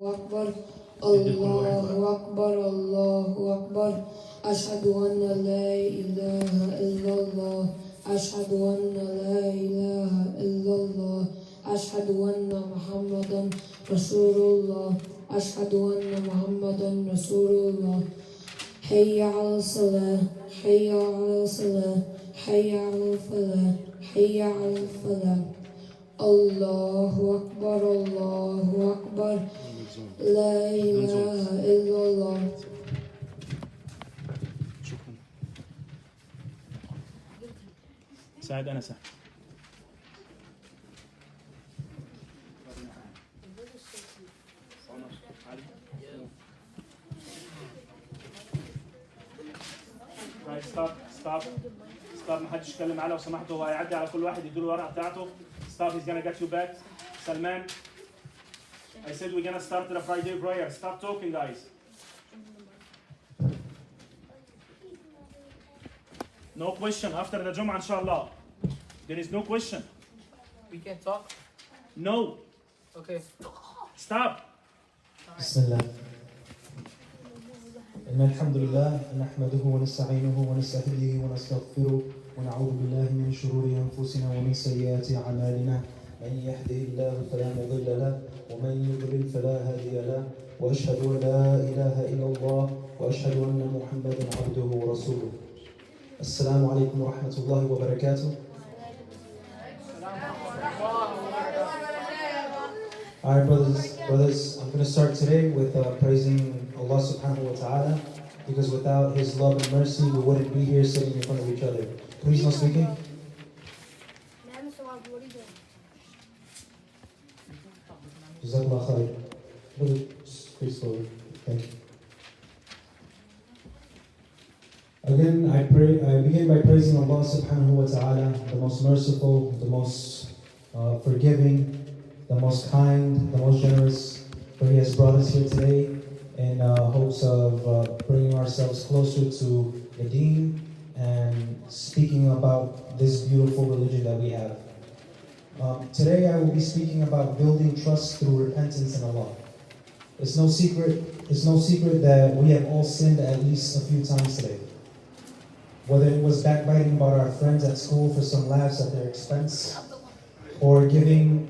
أكبر الله أكبر الله أكبر أشهد أن لا إله إلا الله أشهد أن لا إله إلا الله أشهد أن محمدا رسول الله أشهد أن محمدا رسول الله حي على الصلاة حي على الصلاة حي على الفلاح حي على الفلاح الله أكبر الله أكبر لا إله إلا الله. شكرا. سعد أنا سعد. ستوب ما حدش يتكلم معاه لو سمحتوا. هو هيعدي على كل واحد يديله الورقه بتاعته. ستوب he's gonna get you back. سلمان I said we're gonna start the Friday prayer. Stop talking, guys. No question after the Jum'ah, inshallah. There is no question. We can talk? No. Okay. Stop. بسم الله. إن الحمد لله نحمده ونستعينه ونستهديه ونستغفره ونعوذ بالله من شرور أنفسنا ومن سيئات أعمالنا. من يهده الله فلا مضل له ومن يضلل فلا هادي له وأشهد أن لا إله إلا الله وأشهد أن محمدا عبده ورسوله. السلام عليكم ورحمة الله وبركاته. Alright, brothers, I'm going to start today with praising Allah subhanahu wa ta'ala, because without His love and mercy we wouldn't be here sitting in front of each other. Please, no speaking. Jazakallah khair. Brother, please forward. Thank you. Again, I begin by praising Allah subhanahu wa ta'ala, the most merciful, the most forgiving, the most kind, the most generous, for He has brought us here today in hopes of bringing ourselves closer to the Deen and speaking about this beautiful religion that we have. Today I will be speaking about building trust through repentance in Allah. It's no secret that we have all sinned at least a few times today. Whether it was backbiting about our friends at school for some laughs at their expense, or giving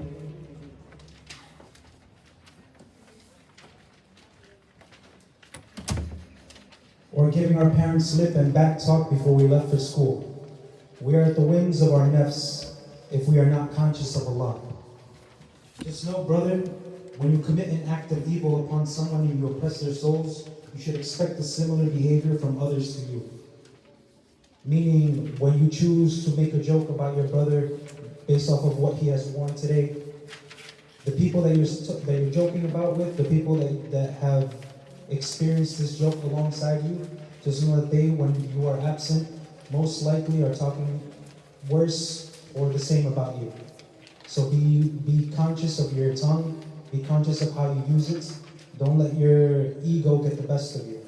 our parents lip and back talk before we left for school. We are at the whims of our nafs if we are not conscious of Allah. Just know, brother, when you commit an act of evil upon someone and you oppress their souls, you should expect a similar behavior from others to you. Meaning, when you choose to make a joke about your brother based off of what he has worn today, the people that you're joking about with, the people that have experienced this joke alongside you, just know that they, when you are absent, most likely are talking worse or the same about you. So be conscious of your tongue, be conscious of how you use it. Don't let your ego get the best of you,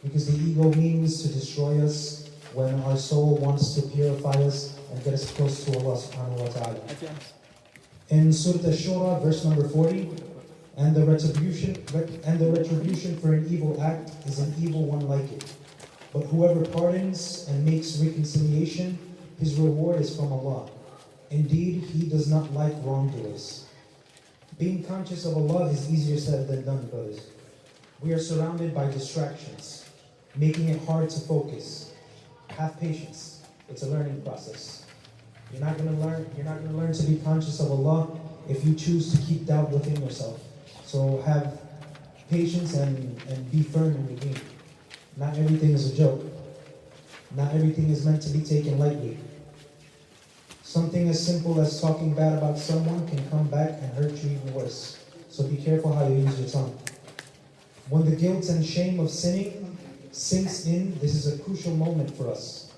because the ego means to destroy us when our soul wants to purify us and get us close to Allah subhanahu wa ta'ala. In Surah Ash-Shura, verse number 40, and the retribution for an evil act is an evil one like it. But whoever pardons and makes reconciliation, his reward is from Allah. Indeed, He does not like wrongdoers. Being conscious of Allah is easier said than done, brothers. We are surrounded by distractions, making it hard to focus. Have patience. It's a learning process. You're not going to learn to be conscious of Allah if you choose to keep doubt within yourself. So have patience and be firm in the game. Not everything is a joke. Not everything is meant to be taken lightly. Something as simple as talking bad about someone can come back and hurt you even worse. So be careful how you use your tongue. When the guilt and shame of sinning sinks in, this is a crucial moment for us.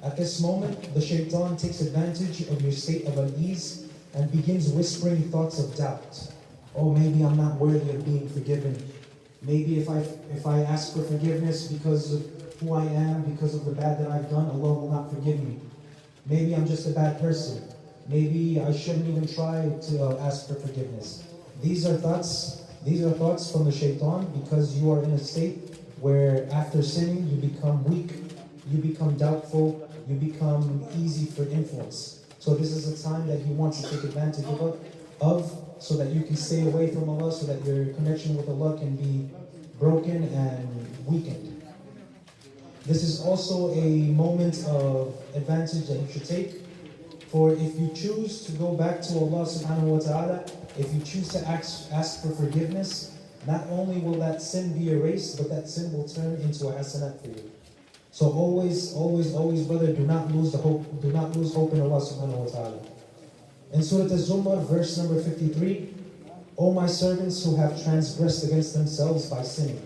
At this moment, the shaitan takes advantage of your state of unease and begins whispering thoughts of doubt. Oh, maybe I'm not worthy of being forgiven. Maybe if I ask for forgiveness because of who I am, because of the bad that I've done, Allah will not forgive me. Maybe I'm just a bad person. Maybe I shouldn't even try to ask for forgiveness. These are thoughts These are thoughts from the shaitan because you are in a state where after sinning you become weak, you become doubtful, you become easy for influence. So this is a time that he wants to take advantage of so that you can stay away from Allah, so that your connection with Allah can be broken and weakened. This is also a moment of advantage that you should take. For if you choose to go back to Allah subhanahu wa ta'ala, if you choose to ask for forgiveness, not only will that sin be erased, but that sin will turn into a hasanat for you. So always, brother, do not lose hope in Allah subhanahu wa ta'ala. In Surah Az-Zumar, verse number 53, O my servants who have transgressed against themselves by sinning,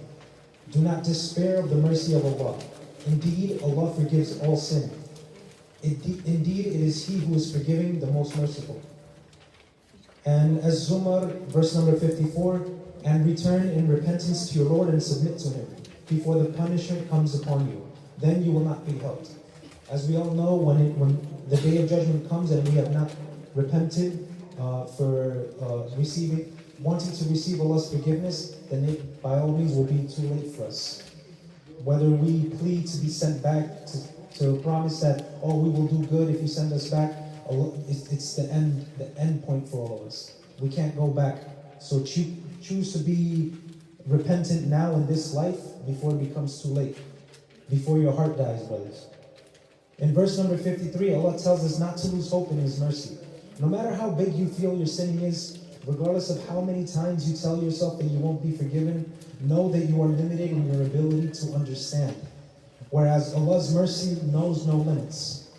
do not despair of the mercy of Allah. Indeed, Allah forgives all sin. Indeed, it is He who is forgiving, the most merciful. And Az-Zumar, verse number 54, and return in repentance to your Lord and submit to Him before the punishment comes upon you. Then you will not be helped. As we all know, when the day of judgment comes and we have not repented for wanting to receive Allah's forgiveness, then it by all means will be too late for us. Whether we plead to be sent back, to promise that, oh, we will do good if you send us back, it's the end point for all of us. We can't go back. So choose to be repentant now in this life before it becomes too late, before your heart dies, brothers. In verse number 53, Allah tells us not to lose hope in His mercy. No matter how big you feel your sinning is, regardless of how many times you tell yourself that you won't be forgiven, know that you are limited in your ability to understand. Whereas Allah's mercy knows no limits.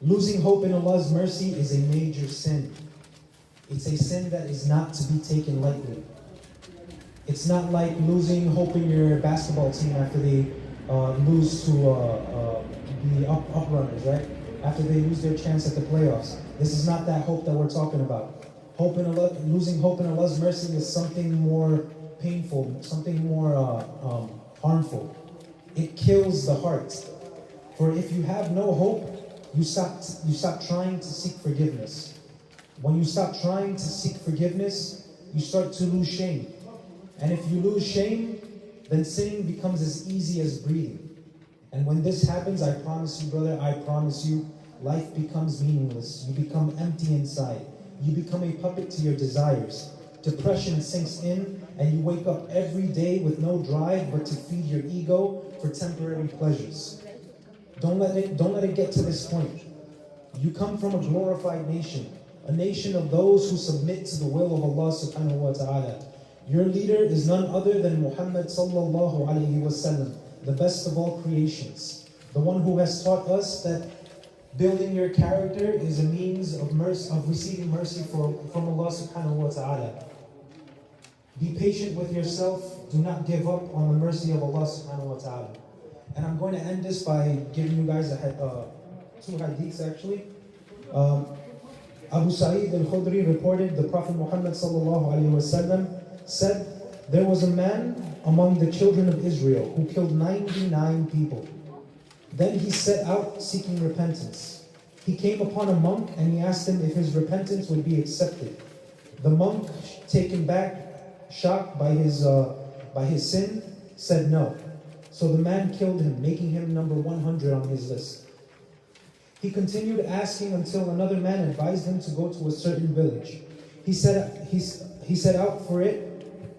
Losing hope in Allah's mercy is a major sin. It's a sin that is not to be taken lightly. It's not like losing hope in your basketball team after they lose to the uprunners, right? After they lose their chance at the playoffs. This is not that hope that we're talking about. Losing hope in Allah's mercy is something more painful, something more harmful. It kills the heart. For if you have no hope, you stop trying to seek forgiveness. When you stop trying to seek forgiveness, you start to lose shame. And if you lose shame, then sinning becomes as easy as breathing. And when this happens, I promise you, brother, I promise you, life becomes meaningless. You become empty inside. You become a puppet to your desires. Depression sinks in, and you wake up every day with no drive but to feed your ego for temporary pleasures. Don't let it get to this point. You come from a glorified nation, a nation of those who submit to the will of Allah subhanahu wa ta'ala. Your leader is none other than Muhammad sallallahu alayhi wasallam, the best of all creations, the one who has taught us that building your character is a means of receiving mercy from Allah subhanahu wa ta'ala. Be patient with yourself. Do not give up on the mercy of Allah subhanahu wa ta'ala. And I'm going to end this by giving you guys two hadiths actually. Abu Sa'id al-Khudri reported the Prophet Muhammad sallallahu alayhi wasallam said, there was a man among the children of Israel who killed 99 people. Then he set out seeking repentance. He came upon a monk and he asked him if his repentance would be accepted. The monk, taken back, shocked by his sin, said no. So the man killed him, making him number 100 on his list. He continued asking until another man advised him to go to a certain village. He set out for it,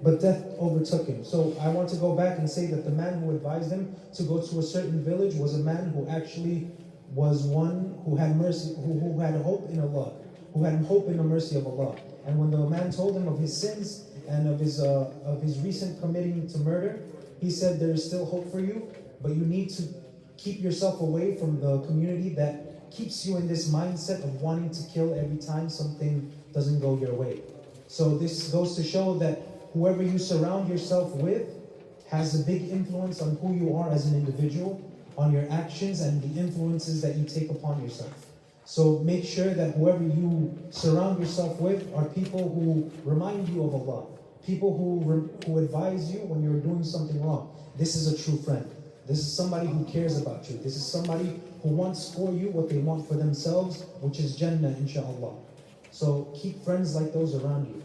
but death overtook him. So I want to go back and say that the man who advised him to go to a certain village was a man who actually was one who had mercy, who had hope in Allah, who had hope in the mercy of Allah. And when the man told him of his sins and of his recent committing to murder, he said, there is still hope for you, but you need to keep yourself away from the community that keeps you in this mindset of wanting to kill every time something doesn't go your way. So this goes to show that whoever you surround yourself with has a big influence on who you are as an individual, on your actions and the influences that you take upon yourself. So make sure that whoever you surround yourself with are people who remind you of Allah, people who advise you when you're doing something wrong. This is a true friend. This is somebody who cares about you. This is somebody who wants for you what they want for themselves, which is Jannah, inshaAllah. So keep friends like those around you.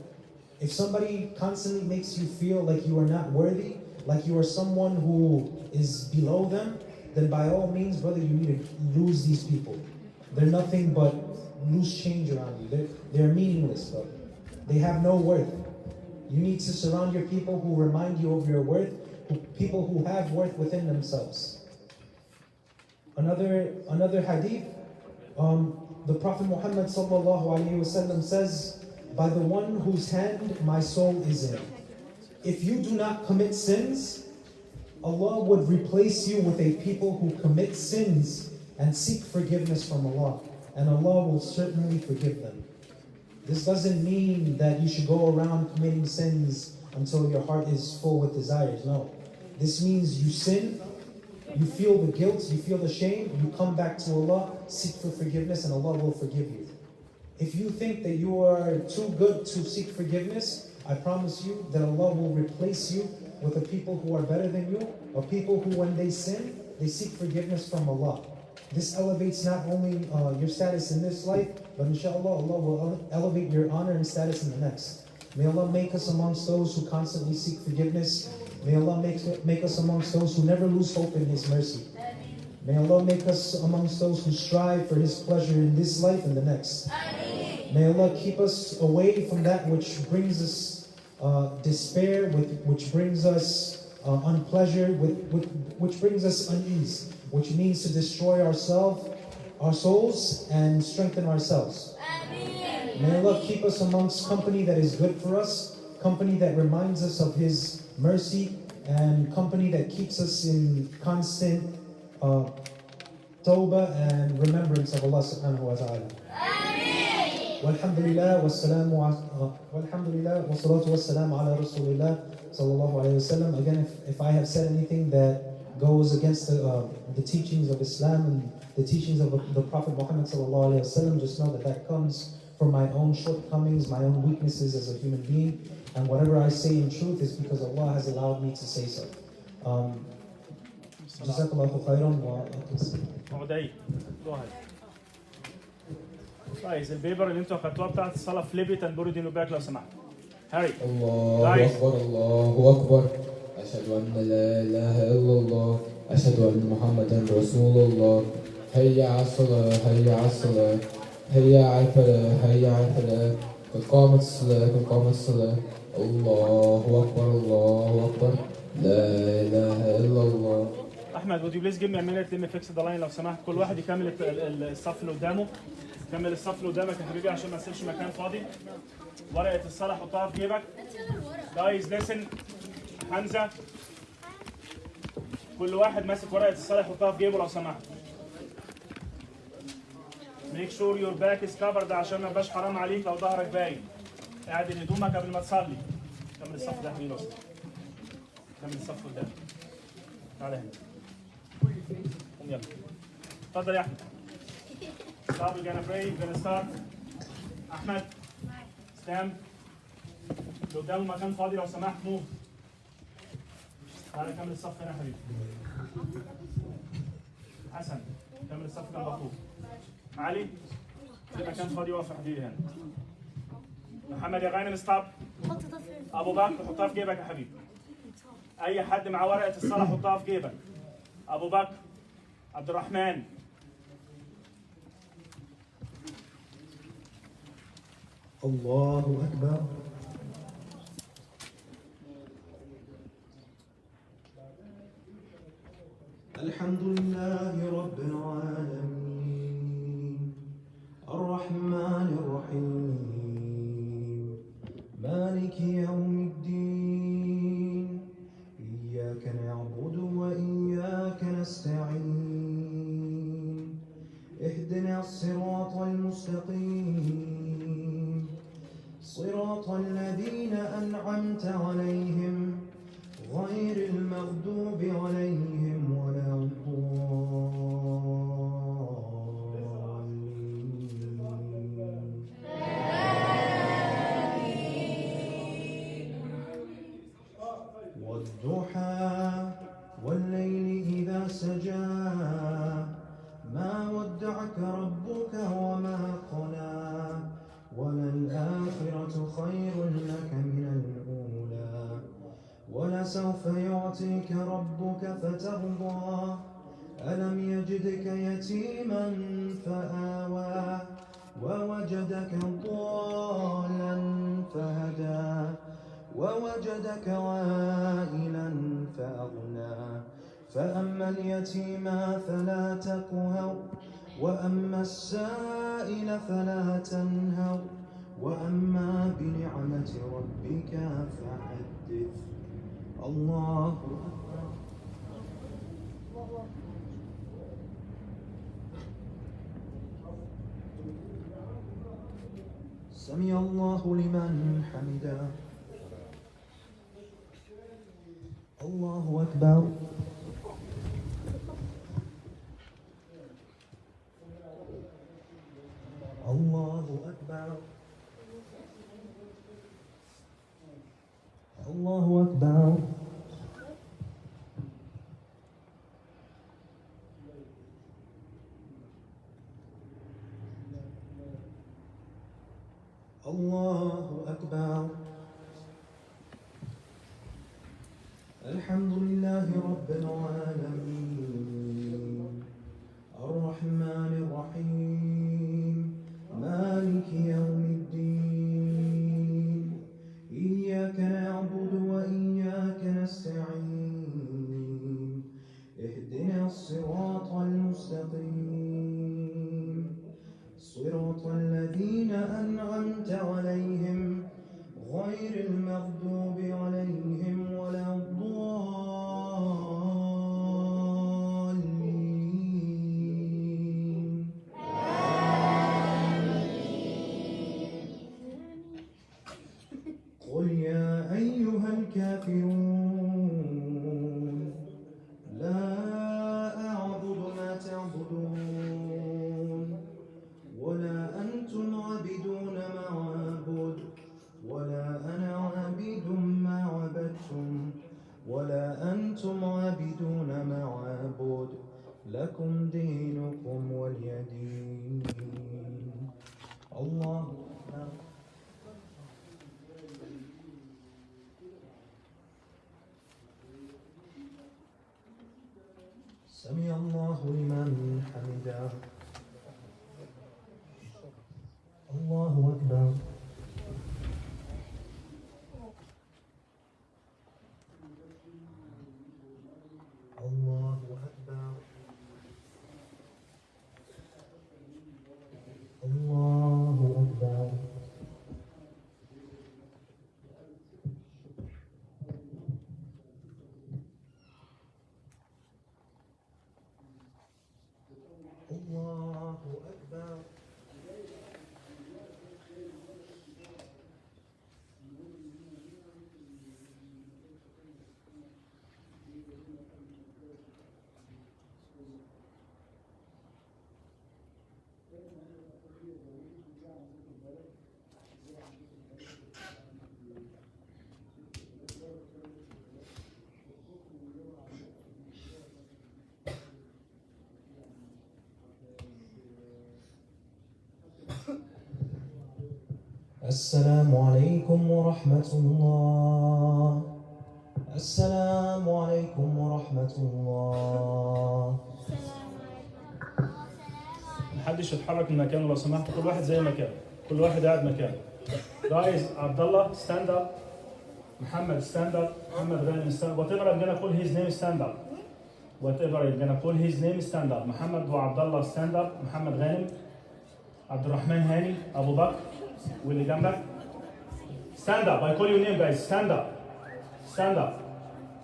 If somebody constantly makes you feel like you are not worthy, like you are someone who is below them, then by all means, brother, you need to lose these people. They're nothing but loose change around you. They're meaningless, brother. They have no worth. You need to surround your people who remind you of your worth, people who have worth within themselves. Another hadith, the Prophet Muhammad sallallahu alaihi wasallam says, "By the one whose hand my soul is in, if you do not commit sins, Allah would replace you with a people who commit sins and seek forgiveness from Allah, and Allah will certainly forgive them." This doesn't mean that you should go around committing sins until your heart is full with desires. No. This means you sin, you feel the guilt, you feel the shame, you come back to Allah, seek for forgiveness, and Allah will forgive you. If you think that you are too good to seek forgiveness, I promise you that Allah will replace you with a people who are better than you, or people who, when they sin, they seek forgiveness from Allah. This elevates not only your status in this life, but inshallah, Allah will elevate your honor and status in the next. May Allah make us amongst those who constantly seek forgiveness. May Allah make us amongst those who never lose hope in His mercy. May Allah make us amongst those who strive for His pleasure in this life and the next. May Allah keep us away from that which brings us despair, which brings us unpleasure, which brings us unease, which means to destroy our souls and strengthen ourselves. May Allah keep us amongst company that is good for us, company that reminds us of His mercy, and company that keeps us in constant tawbah and remembrance of Allah subhanahu wa ta'ala. Walhamdulillah wassalatu wassalamu ala rasulillah sallallahu alayhi wasallam. Again, if I have said anything that goes against the teachings of Islam and the teachings of the Prophet Muhammad sallallahu alayhi wasallam, just know that comes from my own shortcomings, my own weaknesses as a human being, and whatever I say in truth is because Allah has allowed me to say so. Jazakallahu khairan wa Go ahead. كويس البيبر اللي انتوا اخدتوها بتاعت الصلاه في ليبيا تنبروا دينه باك لو سمحت. هاري. الله اكبر الله اكبر اشهد ان لا اله الا الله اشهد ان محمدا رسول الله هيا على الصلاه هيا على الصلاه هيا على الفلاح هيا على الفلاح قد قامت الصلاه قد قامت الصلاه الله اكبر لا اله الا الله. احمد would you please give me a minute let me fix the line لو سمحت كل واحد يكمل الصف اللي قدامه. كمل الصف اللي قدامك يا حبيبي عشان ما تسيبش مكان فاضي. ورقة الصلاة حطها في جيبك. Guys listen. حمزة كل واحد ماسك ورقة الصلاة يحطها في جيبه لو سمحت. Make sure your back is covered عشان ما يبقاش حرام عليك لو ظهرك باين. اعدل هدومك قبل ما تصلي. كمل الصف ده يا حبيبي. كمل الصف قدامك. تعالى هنا. قوم يلا. اتفضل يا احمد. Stop, we're gonna pray, we're gonna start. أحمد stand. لو قدامه مكان فاضي لو سمحت move. تعالى كمل الصف هنا يا حبيبي. حسن كمل الصف جنب أخوك. علي في مكان فاضي واقف يا حبيبي هنا. محمد يا غانم ستوب. أبو بكر حطها في جيبك يا حبيبي. أي حد معاه ورقة الصلاة حطها في جيبك. أبو بكر عبد الرحمن الله أكبر. الحمد لله رب العالمين الرحمن الرحيم مالك يوم الدين إياك نعبد وإياك نستعين اهدنا الصراط المستقيم صراط الذين أنعمت عليهم غير المغضوب عليهم ولا الضالين. والضحى والليل إذا سجى ما ودعك ربك وما قلى وللآخرة خير لك من ولسوف يعطيك ربك فترضى ألم يجدك يتيما فآوى ووجدك ضالا فهدى ووجدك عائلا فأغنى فأما اليتيم فلا تقهر وأما السائل فلا تنهر وأما بنعمة ربك فحدث. الله أكبر. سمع الله لمن حمده. الله أكبر. الله أكبر. الله أكبر. الله أكبر. الحمد لله رب العالمين الرحمن الرحيم مالك يوم الدين إياك نعبد وإياك نستعين اهدنا الصراط المستقيم صراط الذين أنعمت عليهم غير المغضوب عليهم ولا الضالين. قل يا أيها الكافرون لا أعبد ما تعبدون ولا أنتم عابدون ما أعبد ولا أنا عابد ما عبدتم ولا أنتم عابدون ما أعبد لكم دينكم ولي دين. الله أكبر. سمع الله لمن حمده. الله أكبر. الله أكبر. الله أكبر. الله أكبر. السلام عليكم ورحمة الله. السلام عليكم ورحمة الله. محدش يتحرك من مكانه لو سمحت، كل واحد زي مكانه، كل واحد قاعد مكانه. Guys, عبد الله stand up. محمد stand up. محمد غانم stand up. Whatever I'm gonna call his name stand up. Whatever I'm gonna call his name stand up. محمد وعبد الله stand up. محمد غانم. عبد الرحمن هاني. أبو بكر. واللي جنبك. Stand up. I call your name guys. Stand up. Stand up.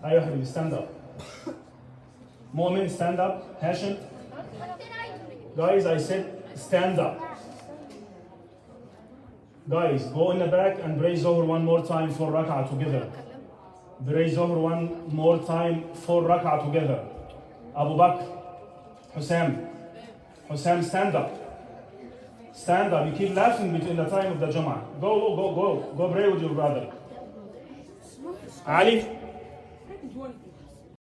أيوة يا حبيبي stand up. مؤمن stand up. هاشم. Guys, I said stand up. Guys, go in the back and pray Zohar one more time for rak'ah together. Pray Zohar one more time for rak'ah together. Abu Bakr, Hussam, stand up. Stand up. You keep laughing between the time of the Jum'ah. Go pray with your brother. Ali.